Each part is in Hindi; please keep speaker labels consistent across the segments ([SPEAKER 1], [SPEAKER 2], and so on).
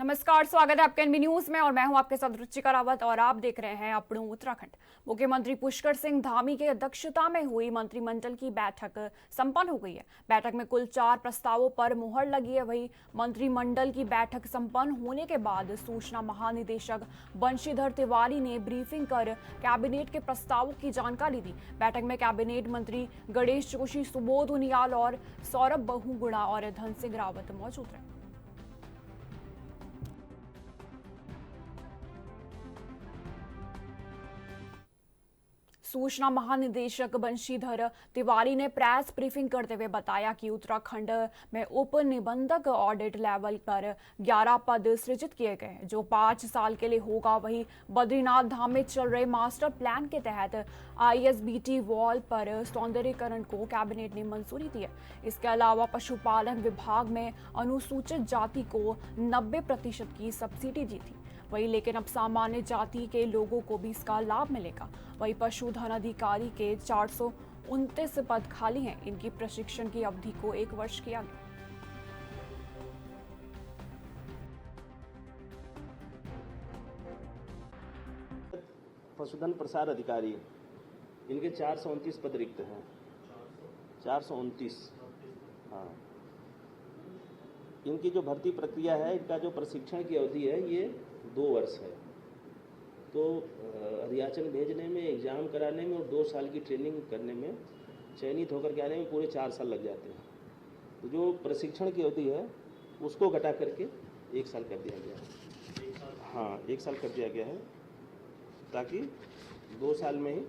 [SPEAKER 1] नमस्कार, स्वागत है आपके एनबी न्यूज में और मैं हूं आपके साथ रुचिका रावत और आप देख रहे हैं अपनों उत्तराखंड। मुख्यमंत्री पुष्कर सिंह धामी की अध्यक्षता में हुई मंत्रिमंडल की बैठक संपन्न हो गई है। बैठक में कुल 4 प्रस्तावों पर मुहर लगी है। वहीं मंत्रिमंडल की बैठक संपन्न होने के बाद सूचना महानिदेशक बंशीधर तिवारी ने ब्रीफिंग कर कैबिनेट के प्रस्तावों की जानकारी दी। बैठक में कैबिनेट मंत्री गणेश जोशी, सुबोध उनियाल और सौरभ बहुगुणा और धन सिंह रावत मौजूद रहे। सूचना महानिदेशक बंशीधर तिवारी ने प्रेस ब्रीफिंग करते हुए बताया कि उत्तराखंड में उप निबंधक ऑडिट लेवल पर 11 पद सृजित किए गए हैं, जो 5 साल के लिए होगा। वहीं बद्रीनाथ धाम में चल रहे मास्टर प्लान के तहत ISBT वॉल पर सौंदर्यीकरण को कैबिनेट ने मंजूरी दी है। इसके अलावा पशुपालन विभाग में अनुसूचित जाति को 90% की सब्सिडी दी थी वही, लेकिन अब सामान्य जाति के लोगों को भी इसका लाभ मिलेगा। वही पशुधन अधिकारी के 429 पद खाली हैं। इनकी प्रशिक्षण की अवधि को 1 वर्ष किया गया।
[SPEAKER 2] पशुधन प्रसार अधिकारी, इनके 429 पद रिक्त हैं। 429। हाँ, इनकी जो भर्ती प्रक्रिया है, इनका जो प्रशिक्षण की अवधि है, ये 2 वर्ष है। तो हरियाणा भेजने में, एग्ज़ाम कराने में और 2 साल की ट्रेनिंग करने में, चयनित होकर के आने में पूरे 4 साल लग जाते हैं। तो जो प्रशिक्षण की अवधि है उसको घटा करके 1 साल कर दिया गया है। हाँ, 1 साल कर दिया गया है ताकि 2 साल में ही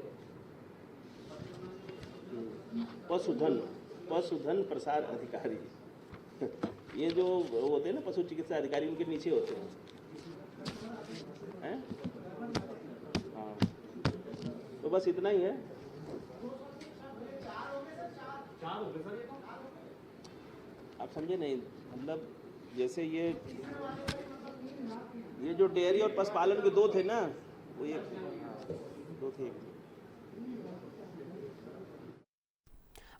[SPEAKER 2] पशुधन प्रसार अधिकारी ये जो होते हैं ना, पशु चिकित्सा अधिकारी, उनके नीचे होते हैं। हाँ, तो बस इतना ही है। आप समझे नहीं? मतलब जैसे ये जो डेयरी और पशुपालन के 2 थे ना, वो ये 2 थे।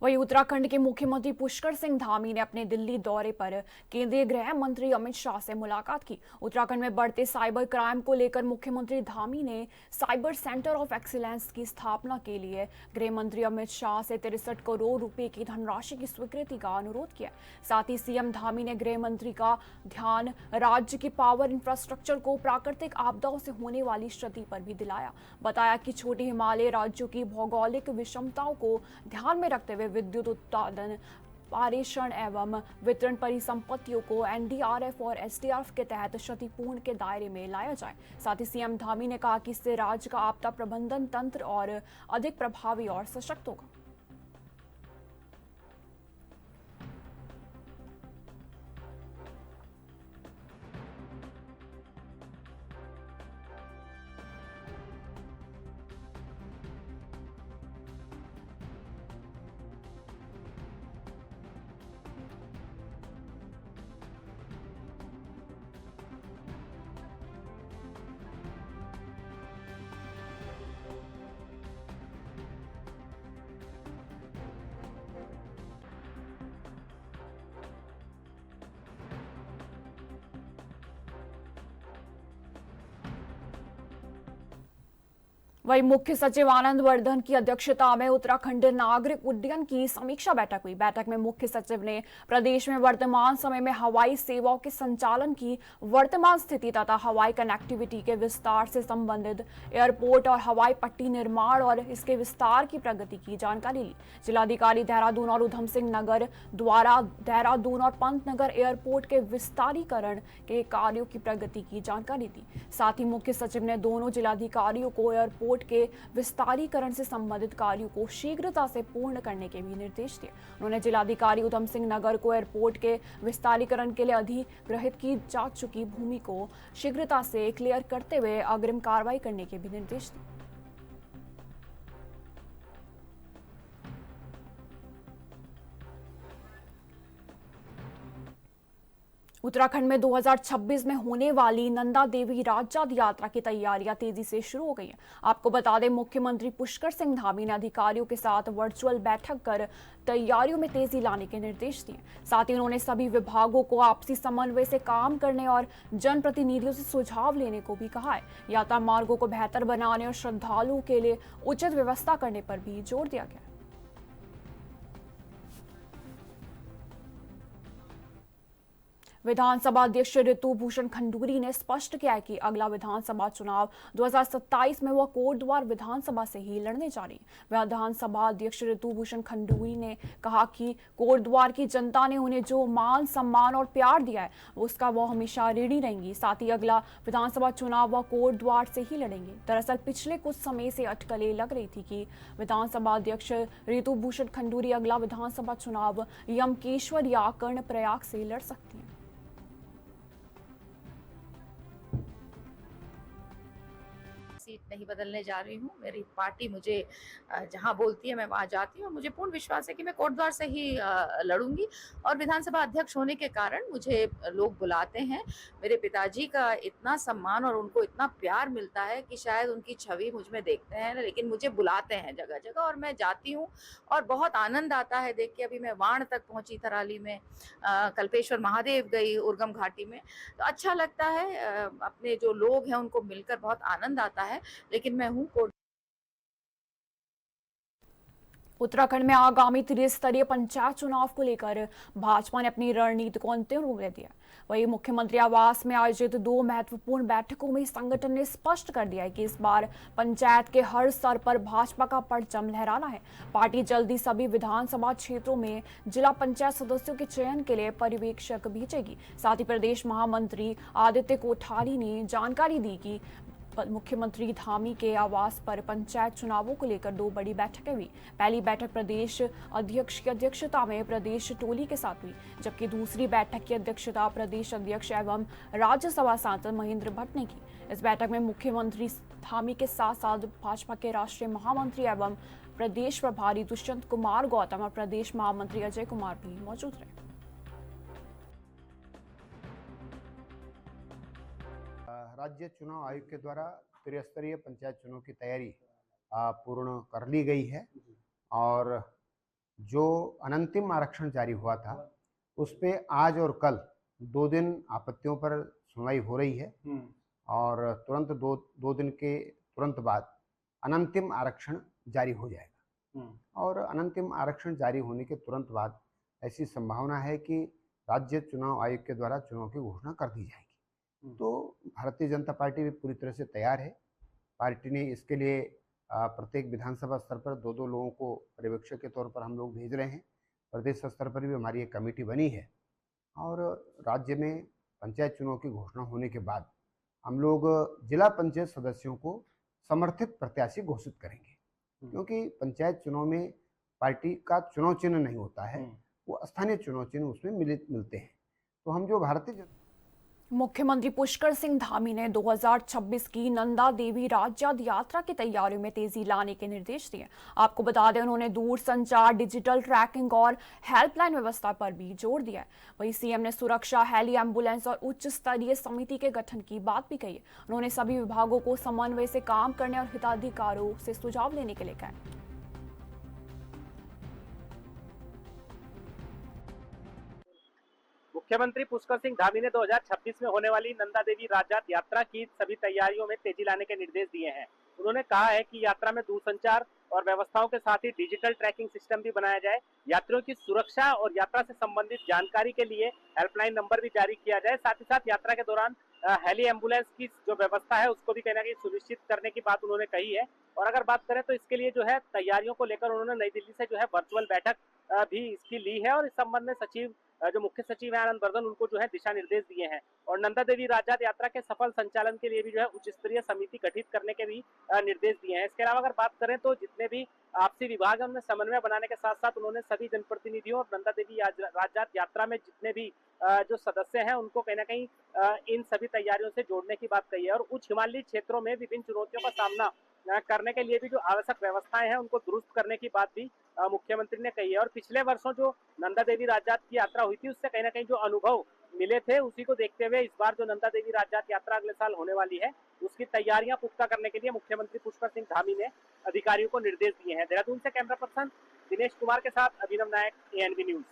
[SPEAKER 1] वहीं उत्तराखंड के मुख्यमंत्री पुष्कर सिंह धामी ने अपने दिल्ली दौरे पर केंद्रीय गृह मंत्री अमित शाह से मुलाकात की। उत्तराखंड में बढ़ते साइबर क्राइम को लेकर मुख्यमंत्री धामी ने साइबर सेंटर ऑफ एक्सीलेंस की स्थापना के लिए गृह मंत्री अमित शाह से 63 करोड़ रुपए की धनराशि की स्वीकृति का अनुरोध किया। साथ ही सीएम धामी ने गृह मंत्री का ध्यान राज्य की पावर इंफ्रास्ट्रक्चर को प्राकृतिक आपदाओं से होने वाली क्षति पर भी दिलाया। बताया कि छोटे हिमालय राज्यों की भौगोलिक विषमताओं को ध्यान में रखते हुए विद्युत उत्पादन, पारेषण एवं वितरण परिसंपत्तियों को NDRF और SDRF के तहत क्षतिपूर्ण के दायरे में लाया जाए। साथ ही सीएम धामी ने कहा कि इससे राज्य का आपदा प्रबंधन तंत्र और अधिक प्रभावी और सशक्त होगा। वही मुख्य सचिव आनंद वर्धन की अध्यक्षता में उत्तराखंड नागरिक उड्डयन की समीक्षा बैठक हुई। बैठक में मुख्य सचिव ने प्रदेश में वर्तमान समय में हवाई सेवाओं के संचालन की वर्तमान स्थिति तथा हवाई कनेक्टिविटी के विस्तार से संबंधित एयरपोर्ट और हवाई पट्टी निर्माण और इसके विस्तार की प्रगति की जानकारी ली। जिलाधिकारी देहरादून और उधम सिंह नगर द्वारा देहरादून और पंतनगर एयरपोर्ट के विस्तारीकरण के कार्यों की प्रगति की जानकारी दी। साथ ही मुख्य सचिव ने दोनों जिलाधिकारियों को एयरपोर्ट के विस्तारीकरण से संबंधित कार्यों को शीघ्रता से पूर्ण करने के भी निर्देश दिए। उन्होंने जिलाधिकारी उधम सिंह नगर को एयरपोर्ट के विस्तारीकरण के लिए अधिग्रहित की जा चुकी भूमि को शीघ्रता से क्लियर करते हुए अग्रिम कार्रवाई करने के भी निर्देश दिए। उत्तराखंड में 2026 में होने वाली नंदा देवी राजजात यात्रा की तैयारियां तेजी से शुरू हो गई हैं। आपको बता दें, मुख्यमंत्री पुष्कर सिंह धामी ने अधिकारियों के साथ वर्चुअल बैठक कर तैयारियों में तेजी लाने के निर्देश दिए। साथ ही उन्होंने सभी विभागों को आपसी समन्वय से काम करने और जनप्रतिनिधियों से सुझाव लेने को भी कहा है। यात्रा मार्गों को बेहतर बनाने और श्रद्धालुओं के लिए उचित व्यवस्था करने पर भी जोर दिया गया। विधानसभा अध्यक्ष ऋतुभूषण खंडूरी ने स्पष्ट किया है कि अगला विधानसभा चुनाव 2027 में वह कोटद्वार विधानसभा से ही लड़ने जा रही है। विधानसभा अध्यक्ष ऋतुभूषण खंडूरी ने कहा कि कोटद्वार की जनता ने उन्हें जो मान सम्मान और प्यार दिया है उसका वो हमेशा ऋणी रहेंगी। साथ ही अगला विधानसभा चुनाव वह कोटद्वार से ही लड़ेंगे। दरअसल पिछले कुछ समय से अटकलें लग रही थी कि विधानसभा अध्यक्ष ऋतुभूषण खंडूरी अगला विधानसभा चुनाव यमकेश्वर या कर्णप्रयाग से लड़ सकती हैं।
[SPEAKER 3] सीट नहीं बदलने जा रही हूँ। मेरी पार्टी मुझे जहाँ बोलती है मैं वहाँ जाती हूँ और मुझे पूर्ण विश्वास है कि मैं कोटद्वार से ही लड़ूंगी। और विधानसभा अध्यक्ष होने के कारण मुझे लोग बुलाते हैं। मेरे पिताजी का इतना सम्मान और उनको इतना प्यार मिलता है कि शायद उनकी छवि मुझ में देखते हैं, लेकिन मुझे बुलाते हैं जगह जगह और मैं जाती हूँ और बहुत आनंद आता है देख के। अभी मैं वाण तक पहुंची, थराली में कल्पेश्वर महादेव गई, उर्गम घाटी में, तो अच्छा लगता है। अपने जो लोग हैं उनको मिलकर बहुत आनंद आता है। लेकिन मैं हूँ
[SPEAKER 1] उत्तराखंड में आगामी त्रिस्तरीय पंचायत चुनाव को लेकर भाजपा ने अपनी रणनीति को अंतिम रूप दे दिया। वहीं मुख्यमंत्री आवास में आयोजित 2 महत्वपूर्ण बैठकों में संगठन ने स्पष्ट कर दिया है कि इस बार पंचायत के हर स्तर पर भाजपा का परचम लहराना है। पार्टी जल्दी सभी विधानसभा क्षेत्रों में जिला पंचायत सदस्यों के चयन के लिए पर्यवेक्षक भेजेगी। साथ ही प्रदेश महामंत्री आदित्य कोठारी ने जानकारी दी कि मुख्यमंत्री धामी के आवास पर पंचायत चुनावों को लेकर 2 बड़ी बैठकें हुई। पहली बैठक प्रदेश अध्यक्ष की अध्यक्षता में प्रदेश टोली के साथ हुई, जबकि दूसरी बैठक की अध्यक्षता प्रदेश अध्यक्ष एवं राज्यसभा सांसद महेंद्र भट्ट ने की। इस बैठक में मुख्यमंत्री धामी के साथ साथ भाजपा के राष्ट्रीय महामंत्री एवं प्रदेश प्रभारी दुष्यंत कुमार गौतम और प्रदेश महामंत्री अजय कुमार भी मौजूद रहे।
[SPEAKER 4] राज्य चुनाव आयोग के द्वारा त्रिस्तरीय पंचायत चुनाव की तैयारी पूर्ण कर ली गई है और जो अनंतिम आरक्षण जारी हुआ था उस पे आज और कल 2 दिन आपत्तियों पर सुनवाई हो रही है और तुरंत दो दिन के तुरंत बाद अनंतिम आरक्षण जारी हो जाएगा। और अनंतिम आरक्षण जारी होने के तुरंत बाद ऐसी संभावना है कि राज्य चुनाव आयोग के द्वारा चुनाव की घोषणा कर दी जाएगी। तो भारतीय जनता पार्टी भी पूरी तरह से तैयार है। पार्टी ने इसके लिए प्रत्येक विधानसभा स्तर पर 2-2 लोगों को पर्यवेक्षक के तौर पर हम लोग भेज रहे हैं। प्रदेश स्तर पर भी हमारी एक कमेटी बनी है और राज्य में पंचायत चुनाव की घोषणा होने के बाद हम लोग जिला पंचायत सदस्यों को समर्थित प्रत्याशी घोषित करेंगे, क्योंकि पंचायत चुनाव में पार्टी का चुनाव चिन्ह नहीं होता है, वो स्थानीय चुनाव चिन्ह उसमें मिलते हैं। तो हम जो भारतीय
[SPEAKER 1] मुख्यमंत्री पुष्कर सिंह धामी ने 2026 की नंदा देवी राजजात यात्रा की तैयारियों में तेजी लाने के निर्देश दिए। आपको बता दें, उन्होंने दूर संचार, डिजिटल ट्रैकिंग और हेल्पलाइन व्यवस्था पर भी जोर दिया है। वहीं सीएम ने सुरक्षा, हेली एम्बुलेंस और उच्च स्तरीय समिति के गठन की बात भी कही है। उन्होंने सभी विभागों को समन्वय से काम करने और हिताधिकारियों से सुझाव लेने के लिए कहा।
[SPEAKER 5] मुख्यमंत्री पुष्कर सिंह धामी ने 2026 में होने वाली नंदा देवी राजजात यात्रा की सभी तैयारियों में तेजी लाने के निर्देश दिए हैं। उन्होंने कहा है कि यात्रा में दूरसंचार और व्यवस्थाओं के साथ ही डिजिटल ट्रैकिंग सिस्टम भी बनाया जाए। यात्रियों की सुरक्षा और यात्रा से संबंधित जानकारी के लिए हेल्पलाइन नंबर भी जारी किया जाए। साथ ही साथ यात्रा के दौरान हेली एम्बुलेंस की जो व्यवस्था है उसको भी कहीं ना कहीं सुनिश्चित करने की बात उन्होंने कही है। और अगर बात करें तो इसके लिए जो है तैयारियों को लेकर उन्होंने नई दिल्ली से जो है वर्चुअल बैठक भी इसकी ली है और इस संबंध में सचिव जो मुख्य सचिव है आनंद वर्धन, उनको जो है दिशा निर्देश दिए हैं। और नंदा देवी राजजात यात्रा के सफल संचालन के लिए भी जो है उच्च स्तरीय समिति गठित करने के भी निर्देश दिए हैं। इसके अलावा अगर बात करें तो जितने भी आपसी विभाग है उनमें समन्वय बनाने के साथ साथ उन्होंने सभी जनप्रतिनिधियों और नंदा देवी राजजात यात्रा में जितने भी जो सदस्य हैं उनको कहीं ना कहीं इन सभी तैयारियों से जोड़ने की बात कही है। और उच्च हिमालयी क्षेत्रों में विभिन्न चुनौतियों का सामना करने के लिए भी जो आवश्यक व्यवस्थाएं हैं उनको दुरुस्त करने की बात भी मुख्यमंत्री ने कही है। और पिछले वर्षों जो नंदा देवी राजजात की यात्रा हुई थी उससे कहीं ना कहीं जो अनुभव मिले थे उसी को देखते हुए इस बार जो नंदा देवी राजजात यात्रा अगले साल होने वाली है उसकी तैयारियां पुख्ता करने के लिए मुख्यमंत्री पुष्कर सिंह धामी ने अधिकारियों को निर्देश दिए हैं। देहरादून से कैमरा पर्सन दिनेश कुमार के साथ अभिनव नायक, ANB न्यूज।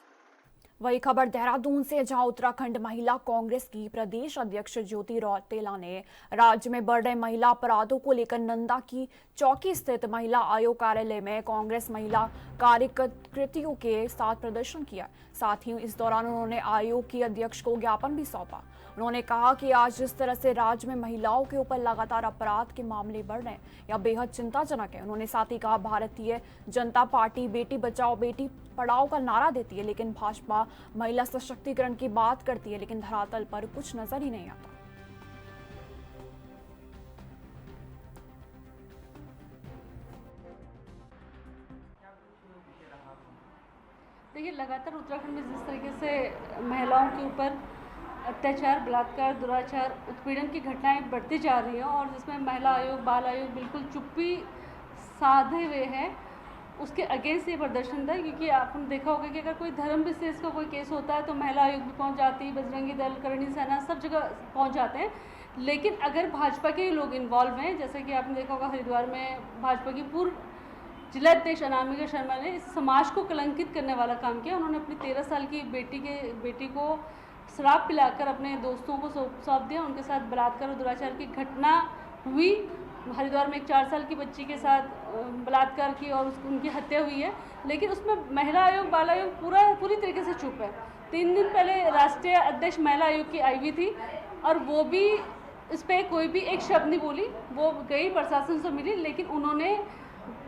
[SPEAKER 1] वही खबर देहरादून से, जहां उत्तराखंड महिला कांग्रेस की प्रदेश अध्यक्ष ज्योति रौतेला ने राज्य में बढ़ रहे महिला अपराधों को लेकर नंदा की चौकी स्थित महिला आयोग कार्यालय में कांग्रेस महिला कार्यकर्तियों के साथ प्रदर्शन किया। साथ ही इस दौरान उन्होंने आयोग की अध्यक्ष को ज्ञापन भी सौंपा। उन्होंने कहा कि आज जिस तरह से राज्य में महिलाओं के ऊपर लगातार अपराध के मामले बढ़ रहे हैं, यह बेहद चिंताजनक है। उन्होंने साथ ही कहा, भारतीय जनता पार्टी बेटी बचाओ बेटी पढ़ाओ का नारा देती है, लेकिन भाजपा महिला सशक्तिकरण की बात करती है, लेकिन धरातल पर कुछ नजर ही नहीं आता।
[SPEAKER 6] देखिए, लगातार उत्तराखंड में जिस तरीके से महिलाओं के ऊपर अत्याचार, बलात्कार, दुराचार, उत्पीड़न की घटनाएं बढ़ती जा रही हैं और जिसमें महिला आयोग, बाल आयोग बिल्कुल चुप्पी साधे हुए हैं, उसके अगेंस्ट ये प्रदर्शन था। क्योंकि आपने देखा होगा कि अगर कोई धर्म विशेष का कोई केस होता है तो महिला आयोग भी पहुंच जाती है, बजरंगी दल, करणी सेना सब जगह पहुंच जाते हैं। लेकिन अगर भाजपा के लोग इन्वॉल्व हैं, जैसे कि आपने देखा होगा हरिद्वार में भाजपा की पूर्व जिला अध्यक्ष अनामिका शर्मा ने इस समाज को कलंकित करने वाला काम किया। उन्होंने अपनी 13 साल की बेटी को शराब पिलाकर अपने दोस्तों को सौंप दिया। उनके साथ बलात्कार और दुराचार की घटना हुई। हरिद्वार में एक 4 साल की बच्ची के साथ बलात्कार की और उनकी हत्या हुई है। लेकिन उसमें महिला आयोग, बाल आयोग पूरी तरीके से चुप है। 3 दिन पहले राष्ट्रीय अध्यक्ष महिला आयोग की आई हुई थी और वो भी इस पर कोई भी एक शब्द नहीं बोली। वो गई, प्रशासन से मिली, लेकिन उन्होंने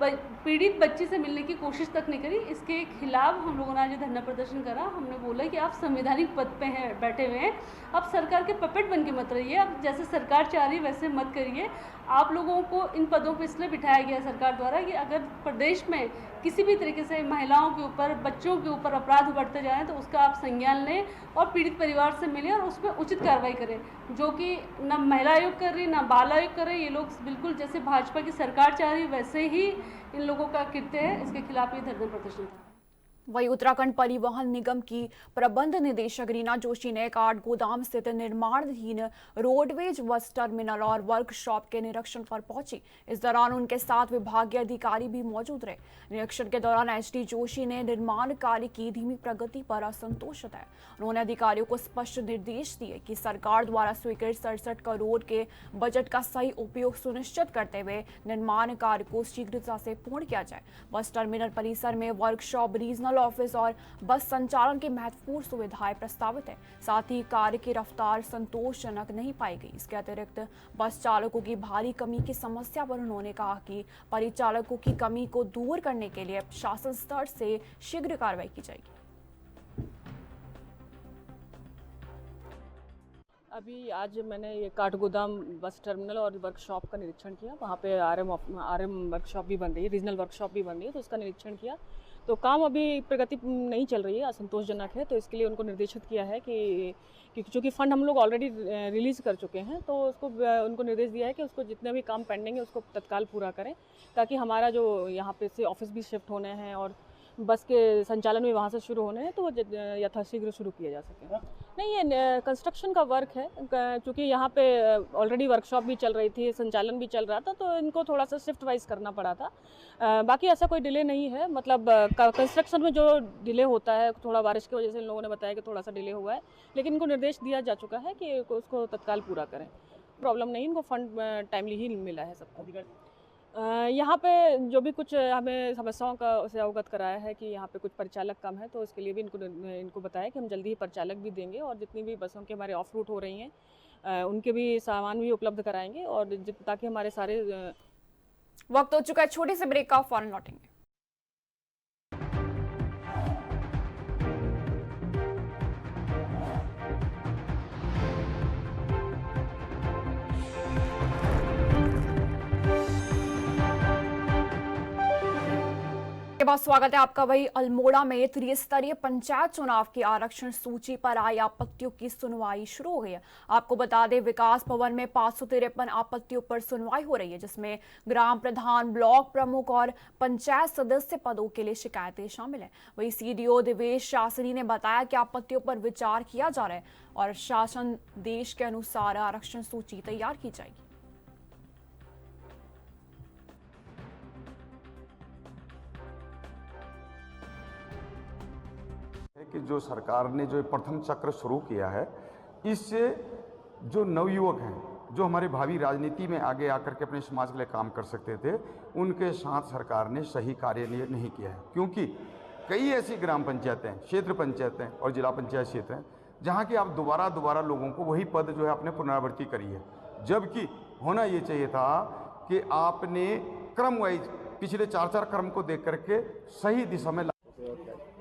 [SPEAKER 6] पीड़ित बच्ची से मिलने की कोशिश तक नहीं करी। इसके खिलाफ हम लोगों ने आज धरना प्रदर्शन करा। हमने बोला कि आप संवैधानिक पद पे हैं, बैठे हुए हैं, आप सरकार के पपेट बन के मत रहिए। आप जैसे सरकार चाह रही है वैसे मत करिए। आप लोगों को इन पदों पर इसलिए बिठाया गया सरकार द्वारा कि अगर प्रदेश में किसी भी तरीके से महिलाओं के ऊपर, बच्चों के ऊपर अपराध बढ़ते जा रहे हैं तो उसका आप संज्ञान लें और पीड़ित परिवार से मिलें और उसमें उचित कार्रवाई करें, जो कि न महिला आयोग कर रही, न बाल आयोग कर रही। ये लोग बिल्कुल जैसे भाजपा की सरकार चाह रही वैसे ही इन लोगों का कृत्य है। इसके खिलाफ ये धरना प्रदर्शन था।
[SPEAKER 1] वही उत्तराखंड परिवहन निगम की प्रबंध निदेशक रीना जोशी ने काठगोदाम स्थित निर्माणाधीन रोडवेज बस टर्मिनल और वर्कशॉप के निरीक्षण पर पहुंची। इस दौरान उनके साथ विभागीय अधिकारी भी मौजूद रहे। निरीक्षण के दौरान SD जोशी ने निर्माण कार्य की धीमी प्रगति पर असंतोष जताया। उन्होंने अधिकारियों को स्पष्ट निर्देश दिए कि सरकार द्वारा स्वीकृत 67 करोड़ के बजट का सही उपयोग सुनिश्चित करते हुए निर्माण कार्य को शीघ्रता से पूर्ण किया जाए। बस टर्मिनल परिसर में वर्कशॉप, रीजनल ऑफिस और बस संचालन की महत्वपूर्ण सुविधाएं प्रस्तावित है। साथ ही कार्य की रफ्तार संतोषजनक नहीं पाई गई। इसके अतिरिक्त बस चालकों की भारी कमी की समस्या पर उन्होंने कहा कि परिचालकों की कमी को दूर करने के लिए शासन स्तर से शीघ्र कार्रवाई की जाएगी।
[SPEAKER 7] अभी आज मैंने ये काठगोदाम बस टर्मिनल और वर्कशॉप का निरीक्षण किया। वहाँ पे RM वर्कशॉप भी बन रही है, रीजनल वर्कशॉप भी बन रही है, तो उसका निरीक्षण किया। तो काम अभी प्रगति नहीं चल रही है, असंतोषजनक है। तो इसके लिए उनको निर्देशित किया है कि चूँकि फ़ंड हम लोग ऑलरेडी रिलीज़ कर चुके हैं, तो उसको उनको निर्देश दिया है कि उसको जितने भी काम पेंडिंग है उसको तत्काल पूरा करें, ताकि हमारा जो यहाँ पे से ऑफिस भी शिफ्ट होने हैं और बस के संचालन भी वहाँ से शुरू होने हैं, तो वो यथाशीघ्र शुरू किए जा सकें। नहीं, ये कंस्ट्रक्शन का वर्क है, क्योंकि यहाँ पे ऑलरेडी वर्कशॉप भी चल रही थी, संचालन भी चल रहा था, तो इनको थोड़ा सा शिफ्ट वाइज करना पड़ा था। बाकी ऐसा कोई डिले नहीं है। मतलब कंस्ट्रक्शन में जो डिले होता है, थोड़ा बारिश की वजह से इन लोगों ने बताया कि थोड़ा सा डिले हुआ है, लेकिन इनको निर्देश दिया जा चुका है कि उसको तत्काल पूरा करें। प्रॉब्लम नहीं, इनको फंड टाइमली ही मिला है सबको। यहाँ पे जो भी कुछ हमें समस्याओं का से अवगत कराया है कि यहाँ पे कुछ परिचालक कम है, तो इसके लिए भी इनको बताया कि हम जल्दी ही परिचालक भी देंगे और जितनी भी बसों के हमारे ऑफ रूट हो रही हैं उनके भी सामान भी उपलब्ध कराएंगे, और ताकि हमारे सारे
[SPEAKER 1] वक्त हो चुका है छोटे से ब्रेक का, फौरन लौटेंगे। के बाद स्वागत है आपका। वही अल्मोड़ा में त्रिस्तरीय पंचायत चुनाव की आरक्षण सूची पर आई आपत्तियों की सुनवाई शुरू हो गई है। आपको बता दें, विकास भवन में 553 आपत्तियों पर सुनवाई हो रही है, जिसमें ग्राम प्रधान, ब्लॉक प्रमुख और पंचायत सदस्य पदों के लिए शिकायतें शामिल है। वही सीडीओ देवेश शासनी ने बताया कि आपत्तियों पर विचार किया जा रहा है और शासन देश के अनुसार आरक्षण सूची तैयार की जाएगी।
[SPEAKER 8] कि जो सरकार ने जो प्रथम चक्र शुरू किया है, इससे जो नवयुवक हैं, जो हमारे भावी राजनीति में आगे आकर के अपने समाज के लिए काम कर सकते थे, उनके साथ सरकार ने सही कार्य नहीं किया है। क्योंकि कई ऐसी ग्राम पंचायतें, क्षेत्र पंचायतें और जिला पंचायत क्षेत्र हैं जहाँ की आप दोबारा लोगों को वही पद जो है आपने पुनरावृत्ति करी है, जबकि होना ये चाहिए था कि आपने क्रम वाइज पिछले 4 क्रम को देख करके सही दिशा में।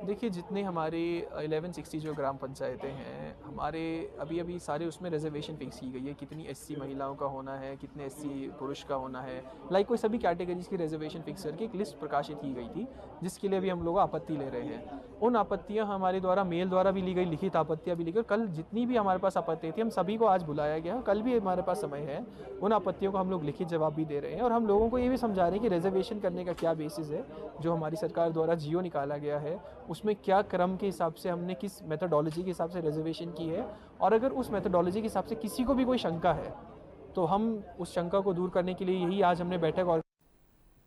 [SPEAKER 9] देखिए, जितने हमारे 1160 जो ग्राम पंचायतें हैं, हमारे अभी सारे उसमें रिजर्वेशन फिक्स की गई है। कितनी एससी महिलाओं का होना है, कितने एससी पुरुष का होना है, लाइक कोई सभी कैटेगरीज की रिजर्वेशन फिक्स करके एक लिस्ट प्रकाशित की गई थी, जिसके लिए अभी हम लोग आपत्ति ले रहे हैं। उन आपत्तियां हमारे द्वारा मेल द्वारा भी ली गई, लिखित आपत्तियां भी ली गई। कल जितनी भी हमारे पास आपत्ति थी, हम सभी को आज बुलाया गया, कल भी हमारे पास समय है। उन आपत्तियों को हम लोग लिखित जवाब भी दे रहे हैं और हम लोगों को ये भी समझा रहे हैं कि रिजर्वेशन करने का क्या बेसिस है। जो हमारी सरकार द्वारा जियो निकाला गया है, उसमें क्या क्रम के हिसाब से हमने किस मेथोडोलॉजी के हिसाब से रिजर्वेशन की है, और अगर उस मेथोडोलॉजी के हिसाब से किसी को भी कोई शंका है तो हम उस शंका को दूर करने के लिए यही आज हमने बैठक। और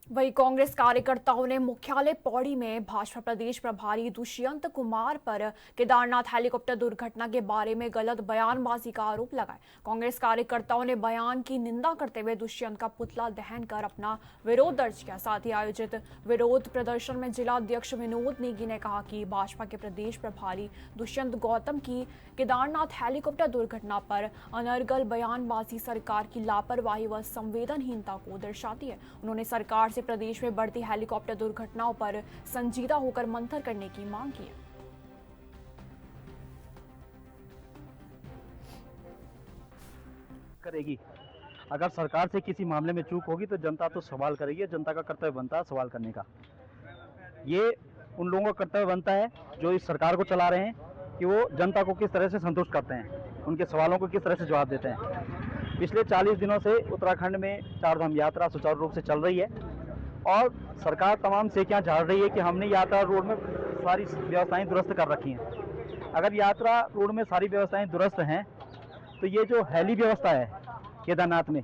[SPEAKER 1] वही कांग्रेस कार्यकर्ताओं ने मुख्यालय पौड़ी में भाजपा प्रदेश प्रभारी दुष्यंत कुमार पर केदारनाथ हेलीकॉप्टर दुर्घटना के बारे में गलत बयानबाजी का आरोप लगाया। कांग्रेस कार्यकर्ताओं ने बयान की निंदा करते हुए दुष्यंत का पुतला दहन कर अपना विरोध दर्ज किया। साथ ही आयोजित विरोध प्रदर्शन में जिला अध्यक्ष विनोद नेगी ने कहा कि भाजपा के प्रदेश प्रभारी दुष्यंत गौतम की केदारनाथ हेलीकॉप्टर दुर्घटना पर अनर्गल बयानबाजी सरकार की लापरवाही व संवेदनहीनता को दर्शाती है। उन्होंने सरकार से प्रदेश में बढ़ती हेलीकॉप्टर दुर्घटनाओं पर संजीदा होकर मंथन करने की मांग की है।
[SPEAKER 10] करेगी, अगर सरकार से किसी मामले में चूक होगी तो जनता तो सवाल करेगी। जनता का कर्तव्य बनता है सवाल करने का। ये उन लोगों का कर्तव्य बनता है जो इस सरकार को चला रहे हैं कि वो जनता को किस तरह से संतुष्ट करते हैं, उनके सवालों को किस तरह से जवाब देते हैं। पिछले 40 दिनों से उत्तराखंड में चारधाम यात्रा सुचारू रूप से चल रही है और सरकार तमाम सेकियां झाड़ रही है कि हमने यात्रा रोड में सारी व्यवस्थाएं दुरुस्त कर रखी हैं। अगर यात्रा रोड में सारी व्यवस्थाएं दुरुस्त हैं तो ये जो हेली व्यवस्था है केदारनाथ में,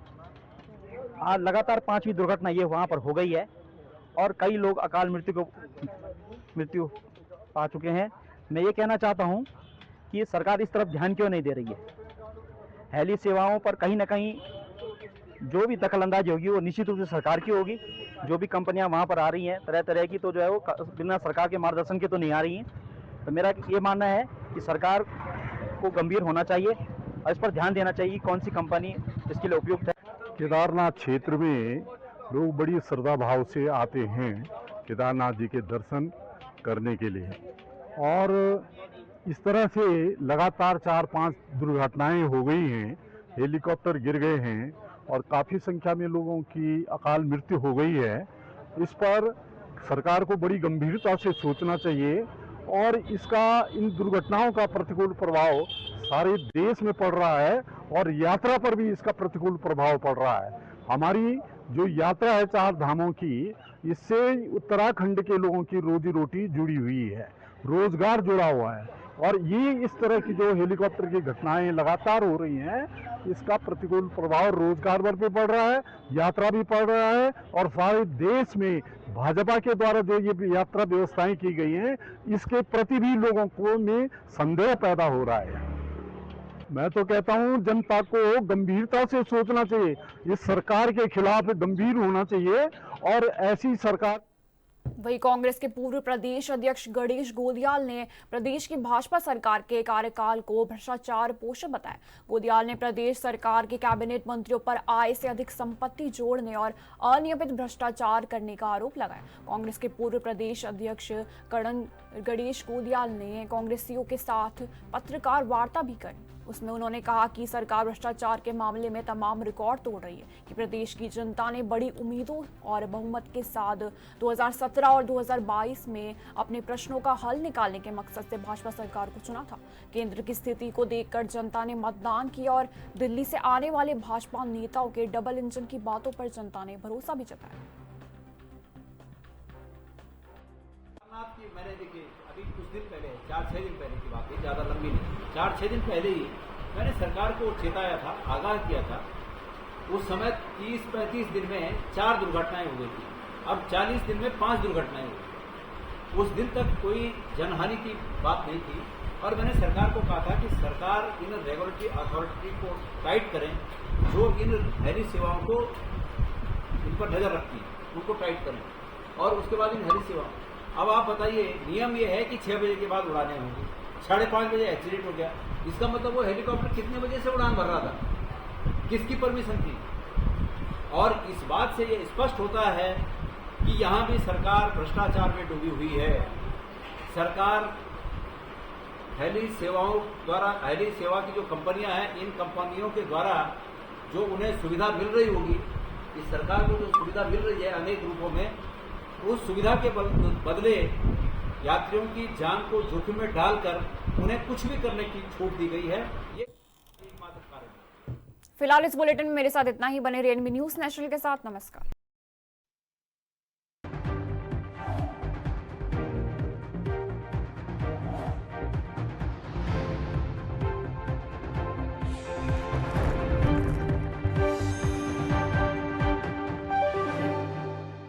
[SPEAKER 10] आज लगातार 5वीं दुर्घटना ये वहाँ पर हो गई है और कई लोग अकाल मृत्यु पा चुके हैं। मैं ये कहना चाहता हूँ कि सरकार इस तरफ ध्यान क्यों नहीं दे रही है। हेली सेवाओं पर कहीं ना कहीं जो भी दखलंदाजी होगी वो निश्चित रूप से सरकार की होगी। जो भी कंपनियां वहां पर आ रही हैं तरह तरह की, तो जो है वो बिना सरकार के मार्गदर्शन के तो नहीं आ रही हैं। तो मेरा ये मानना है कि सरकार को गंभीर होना चाहिए और इस पर ध्यान देना चाहिए कौन सी कंपनी इसके लिए उपयुक्त है।
[SPEAKER 11] केदारनाथ क्षेत्र में लोग बड़ी श्रद्धा भाव से आते हैं केदारनाथ जी के दर्शन करने के लिए, और इस तरह से लगातार 4-5 दुर्घटनाएं हो गई हैं, हेलीकॉप्टर गिर गए हैं और काफ़ी संख्या में लोगों की अकाल मृत्यु हो गई है। इस पर सरकार को बड़ी गंभीरता से सोचना चाहिए और इन दुर्घटनाओं का प्रतिकूल प्रभाव सारे देश में पड़ रहा है और यात्रा पर भी इसका प्रतिकूल प्रभाव पड़ रहा है। हमारी जो यात्रा है 4 धामों की, इससे उत्तराखंड के लोगों की रोजी रोटी जुड़ी हुई है, रोजगार जुड़ा हुआ है, और ये इस तरह की जो हेलीकॉप्टर की घटनाएं लगातार हो रही हैं, इसका प्रतिकूल प्रभाव रोजगार पर भी पड़ रहा है, यात्रा भी पड़ रहा है, और सारे देश में भाजपा के द्वारा जो ये यात्रा व्यवस्थाएं की गई हैं, इसके प्रति भी लोगों को में संदेह पैदा हो रहा है। मैं तो कहता हूं जनता को गंभीरता से सोचना चाहिए, इस सरकार के खिलाफ गंभीर होना चाहिए और ऐसी सरकार।
[SPEAKER 1] वही कांग्रेस के पूर्व प्रदेश अध्यक्ष गणेश गोदियाल ने प्रदेश की भाजपा सरकार के कार्यकाल को भ्रष्टाचार पोषित बताया। गोदियाल ने प्रदेश सरकार के कैबिनेट मंत्रियों पर आय से अधिक संपत्ति जोड़ने और अनियमित भ्रष्टाचार करने का आरोप लगाया। कांग्रेस के पूर्व प्रदेश अध्यक्ष गणेश गोदियाल ने कांग्रेसियों के साथ पत्रकार वार्ता भी की। उसमें उन्होंने कहा कि सरकार भ्रष्टाचार के मामले में तमाम रिकॉर्ड तोड़ रही है कि प्रदेश की जनता ने बड़ी उम्मीदों और बहुमत के साथ 2017 और 2022 में अपने प्रश्नों का हल निकालने के मकसद से भाजपा सरकार को चुना था। केंद्र की स्थिति को देखकर जनता ने मतदान किया और दिल्ली से आने वाले भाजपा नेताओं के डबल इंजन की बातों पर जनता ने भरोसा भी जताया।
[SPEAKER 12] मैंने देखिए अभी कुछ दिन पहले 4-6 दिन पहले की बात है, ज़्यादा लंबी नहीं, 4-6 दिन पहले ही मैंने सरकार को चेताया था, आगाह किया था। उस समय 30-35 दिन में 4 दुर्घटनाएं हो गई थी, अब 40 दिन में 5 दुर्घटनाएं हो गई। उस दिन तक कोई जनहानि की बात नहीं थी और मैंने सरकार को कहा था कि सरकार इन रेगुलेटरी अथॉरिटी को टाइट करें, जो इन हेली सेवाओं को इन पर नज़र रखती है उनको टाइट करें। और उसके बाद इन हेली सेवाओं, अब आप बताइए, नियम ये है कि 6 बजे के बाद उड़ाने होंगी, 5:30 बजे एक्सीडेंट हो गया, इसका मतलब वो हेलीकॉप्टर कितने बजे से उड़ान भर रहा था, किसकी परमिशन थी? और इस बात से ये स्पष्ट होता है कि यहाँ भी सरकार भ्रष्टाचार में डूबी हुई है। सरकार हेली सेवाओं द्वारा, हेली सेवा की जो कंपनियां हैं, इन कंपनियों के द्वारा जो उन्हें सुविधा मिल रही होगी, इस सरकार को जो सुविधा मिल रही है अनेक रूपों में, उस सुविधा के बदले यात्रियों की जान को जोखिम में डालकर उन्हें कुछ भी करने की छूट दी गई है। ये एकमात्र कारण है।
[SPEAKER 1] फिलहाल इस बुलेटिन में मेरे साथ इतना ही। बने रहिए एनबी न्यूज़ नेशनल के साथ। नमस्कार।